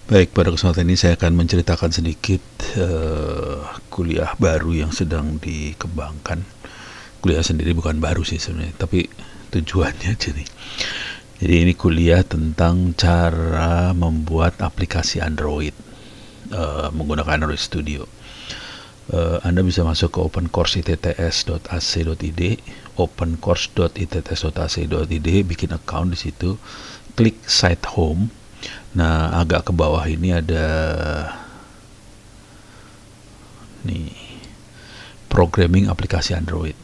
Baik, pada kesempatan ini saya akan menceritakan sedikit kuliah baru yang sedang dikembangkan. Kuliah sendiri bukan baru sih sebenarnya, tapi tujuannya jadi ini kuliah tentang cara membuat aplikasi Android menggunakan Android Studio. Anda bisa masuk ke opencourse.itts.ac.id, opencourse.itts.ac.id, bikin account di situ, klik site home. Nah, agak ke bawah ini ada nih programming aplikasi Android.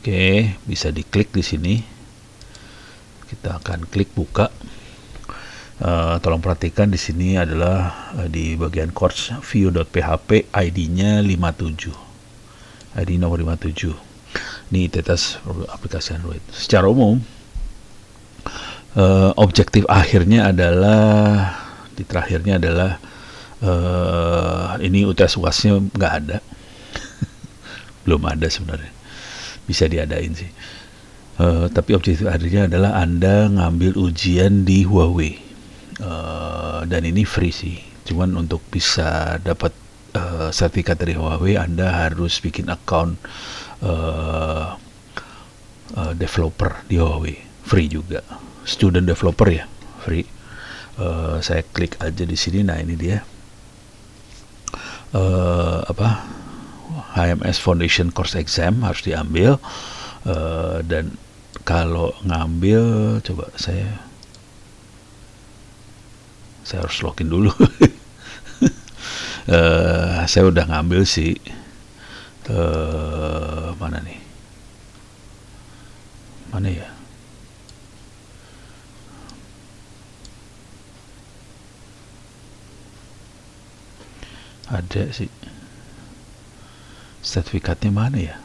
Oke, bisa diklik di sini. Kita akan klik buka. Tolong perhatikan di sini adalah di bagian course view.php ID-nya 57. ID nomor 57. Ini ITTS aplikasi Android. Secara umum objektif akhirnya adalah di terakhirnya adalah ini UTS UASnya nggak ada. Belum ada sebenarnya, bisa diadain sih, tapi objektif akhirnya adalah Anda ngambil ujian di Huawei, dan ini free sih, cuman untuk bisa dapat sertifikat dari Huawei Anda harus bikin account developer di Huawei, free juga. Student developer ya, free. Saya klik aja di sini. Nah, ini dia HMS Foundation Course Exam harus diambil, dan kalau ngambil, coba saya harus login dulu. Saya udah ngambil sih. Mana ya? Ada sih sertifikatnya, mana ya?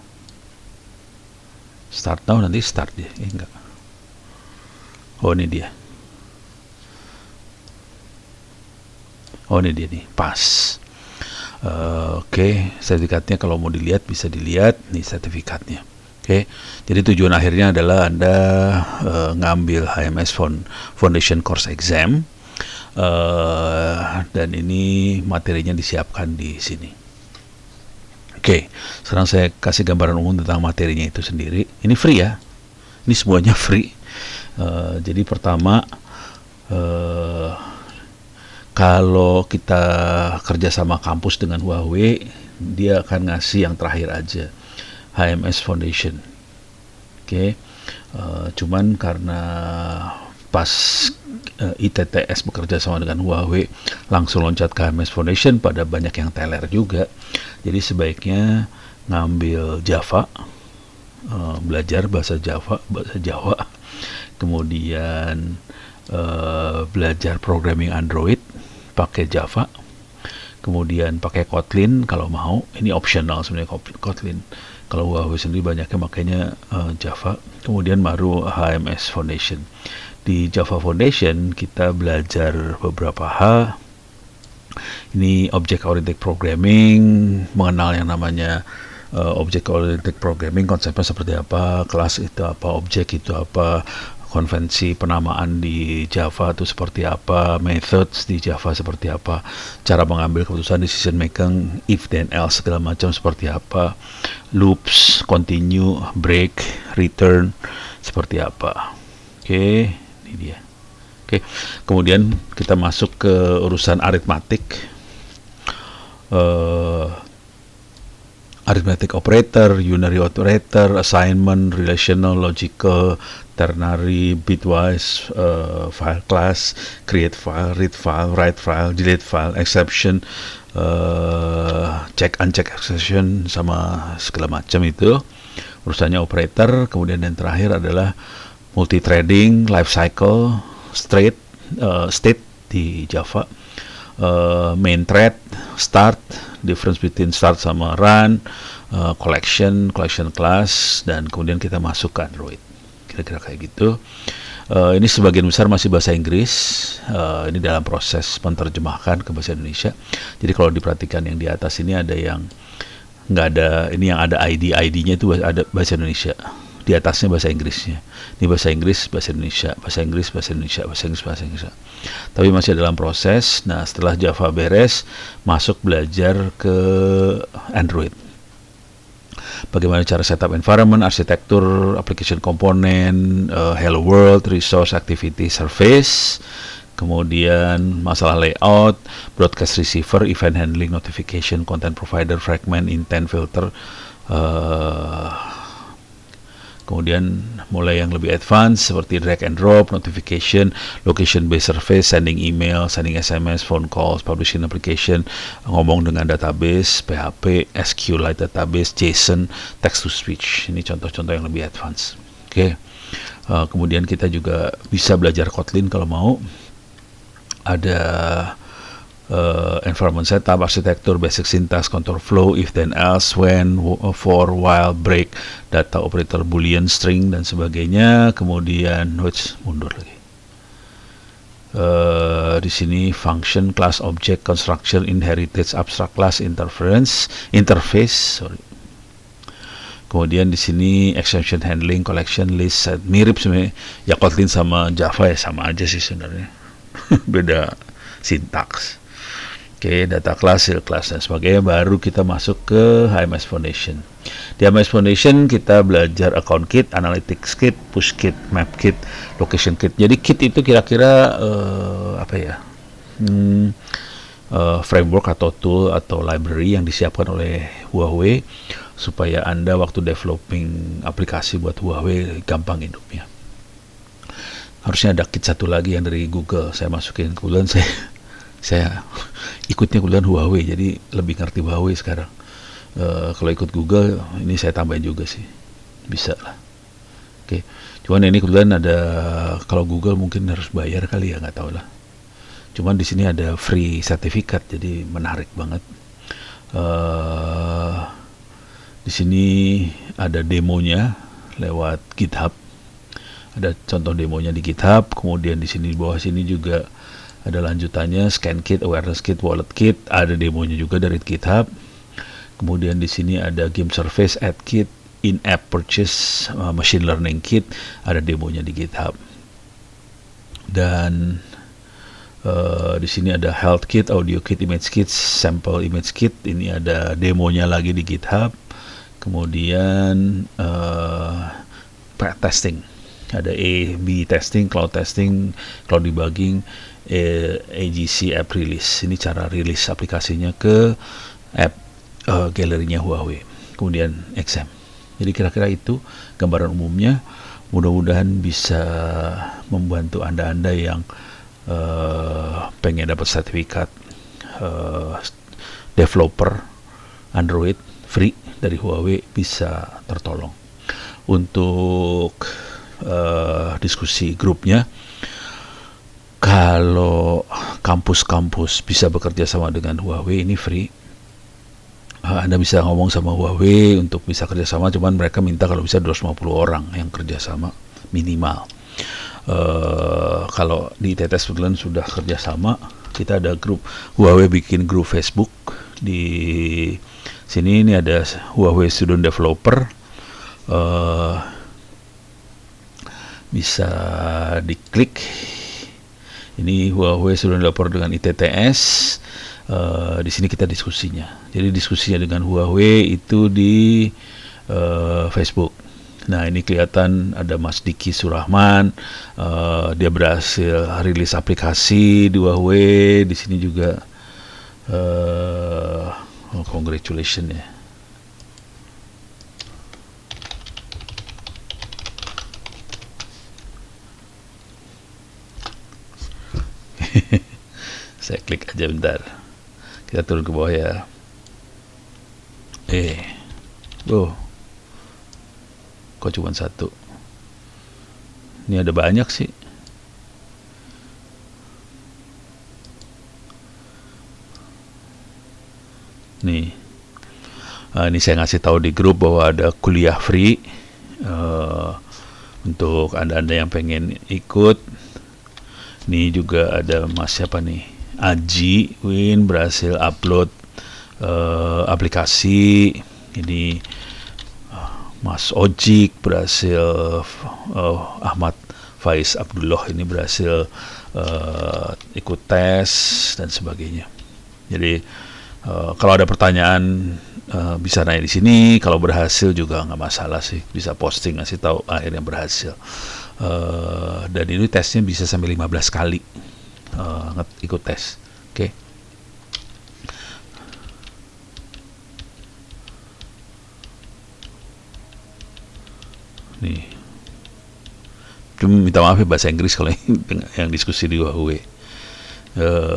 Start now, nanti start dia. Enggak. Oh, ini dia. Oh, ini dia nih, pas. Oke, sertifikatnya kalau mau dilihat bisa dilihat nih sertifikatnya. Oke, jadi tujuan akhirnya adalah Anda ngambil HMS Foundation Course Exam, dan ini materinya disiapkan di sini. Oke, sekarang saya kasih gambaran umum tentang materinya itu sendiri. Ini free ya, ini semuanya free. Jadi pertama, kalau kita kerja sama kampus dengan Huawei, dia akan ngasih yang terakhir aja, HMS Foundation. Oke, cuman karena pas ITTS bekerja sama dengan Huawei langsung loncat ke HMS Foundation, pada banyak yang teler juga. Jadi sebaiknya ngambil Java, belajar bahasa Jawa, kemudian belajar programming Android pakai Java, kemudian pakai Kotlin kalau mau. Ini optional sebenarnya Kotlin. Kalau Huawei sendiri banyaknya makanya Java, kemudian baru HMS Foundation. Di Java Foundation kita belajar beberapa hal. Ini Object Oriented Programming, mengenal yang namanya Object Oriented Programming, konsepnya seperti apa, kelas itu apa, objek itu apa, konvensi penamaan di Java itu seperti apa, methods di Java seperti apa, cara mengambil keputusan, decision making, if then else segala macam seperti apa, loops, continue, break, return seperti apa. Oke, ini dia. Oke, kemudian kita masuk ke urusan aritmatik. Arithmetic operator, unary operator, assignment, relational, logical, ternary, bitwise, file class, create file, read file, write file, delete file, exception, check uncheck exception, sama segala macam itu urusannya operator. Kemudian yang terakhir adalah multithreading, life cycle, state di Java, main thread, start, difference between start sama run, collection class, dan kemudian kita masuk ke Android. Kira-kira kayak gitu. Ini sebagian besar masih bahasa Inggris. Ini dalam proses menerjemahkan ke bahasa Indonesia. Jadi kalau diperhatikan yang di atas ini ada yang nggak ada, ini yang ada ID-nya itu ada bahasa Indonesia. di atasnya bahasa Inggrisnya. Ini bahasa Inggris, bahasa Indonesia, bahasa Inggris, bahasa Indonesia, bahasa Inggris, bahasa Inggris. Tapi masih dalam proses. Nah, setelah Java beres, masuk belajar ke Android. Bagaimana cara setup environment, arsitektur, application component, hello world, resource, activity, service, kemudian masalah layout, broadcast receiver, event handling, notification, content provider, fragment, intent filter, kemudian mulai yang lebih advance seperti drag and drop, notification, location based service, sending email, sending SMS, phone calls, publishing application, ngomong dengan database, PHP, SQLite database, JSON, text to speech. Ini contoh-contoh yang lebih advance. Oke. Kemudian kita juga bisa belajar Kotlin kalau mau. Ada environment setup, arsitektur, basic syntax, control flow, if then else, when, for, while, break, data operator, boolean, string, dan sebagainya. Kemudian mundur lagi. Di sini function, class, object, construction, inheritance, abstract class, interface. Kemudian di sini exception handling, collection, list, set. Mirip sebenarnya. Ya Kotlin sama Java ya sama aja sih sebenarnya. Beda sintaks. Oke, data class, field class, dan sebagainya. Baru kita masuk ke HMS Foundation. Di HMS Foundation kita belajar account kit, analytics kit, push kit, map kit, location kit. Jadi kit itu kira-kira framework atau tool atau library yang disiapkan oleh Huawei supaya Anda waktu developing aplikasi buat Huawei gampang hidupnya. Harusnya ada kit satu lagi yang dari Google. Saya masukin, kebetulan saya ikutnya kebetulan Huawei, jadi lebih ngerti Huawei sekarang. Kalau ikut Google, ini saya tambahin juga sih, bisa lah. Oke, cuman ini kebetulan ada, kalau Google mungkin harus bayar kali ya, nggak tahu lah. Cuman di sini ada free sertifikat, jadi menarik banget. Di sini ada demonya lewat GitHub. Ada contoh demonya di GitHub. Kemudian di sini di bawah sini juga ada lanjutannya, scan kit, awareness kit, wallet kit, ada demonya juga dari GitHub. Kemudian di sini ada game service, ad kit, in-app purchase, machine learning kit, ada demonya di GitHub. Dan di sini ada health kit, audio kit, image kit, sample image kit. Ini ada demonya lagi di GitHub. Kemudian testing, ada A/B testing, cloud debugging, AGC app release. Ini cara rilis aplikasinya ke app galerinya Huawei. Kemudian exam. Jadi kira-kira itu gambaran umumnya. Mudah-mudahan bisa membantu Anda yang pengen dapat sertifikat developer Android free dari Huawei bisa tertolong. Untuk diskusi grupnya, kalau kampus-kampus bisa bekerja sama dengan Huawei, ini free. Anda bisa ngomong sama Huawei untuk bisa kerjasama, cuman mereka minta kalau bisa 250 orang yang kerjasama minimal. Kalau di TTS kebetulan sudah kerjasama, kita ada grup Huawei, bikin grup Facebook. Di sini ini ada Huawei Student Developer, bisa diklik. Ini Huawei Student Developer dengan ITTS. Di sini kita diskusinya. Jadi diskusinya dengan Huawei itu di Facebook. Nah, ini kelihatan ada Mas Diki Surahman. Dia berhasil rilis aplikasi di Huawei. Di sini juga congratulations ya. Saya klik aja bentar. Kita turun ke bawah ya. Kok cuma satu? Ini ada banyak sih. Nih. Ini saya ngasih tahu di grup bahwa ada kuliah free untuk Anda-Anda yang pengen ikut. Ini juga ada Mas siapa nih? Aji Win berhasil upload aplikasi. Ini Mas Ojik berhasil, Ahmad Faiz Abdullah ini berhasil ikut tes dan sebagainya. Jadi kalau ada pertanyaan bisa nanya di sini. Kalau berhasil juga nggak masalah sih, bisa posting ngasih tahu akhirnya berhasil. Dan ini tesnya bisa sampai 15 kali ikut tes. Oke. Nih, cuma minta maaf ya bahasa Inggris kalau yang diskusi di Huawei,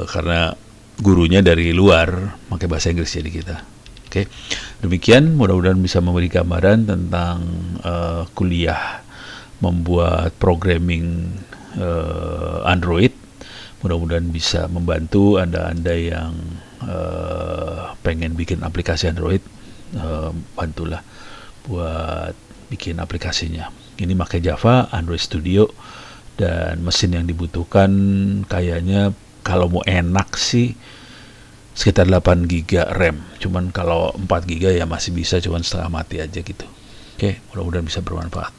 karena gurunya dari luar pakai bahasa Inggris jadi kita. Oke, demikian mudah-mudahan bisa memberi gambaran tentang kuliah membuat programming Android. Mudah-mudahan bisa membantu anda yang pengen bikin aplikasi Android, bantulah buat bikin aplikasinya. Ini pakai Java, Android Studio, dan mesin yang dibutuhkan kayaknya kalau mau enak sih sekitar 8 GB RAM. Cuman kalau 4 GB ya masih bisa, cuman setengah mati aja gitu. Oke, mudah-mudahan bisa bermanfaat.